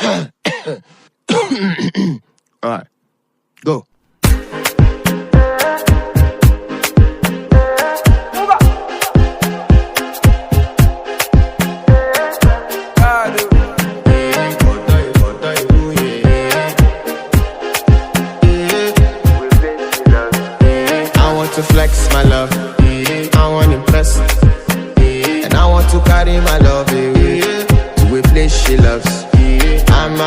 All right, go. To flex my love, I want to impress, and I want to carry my love away to a place she loves. I'm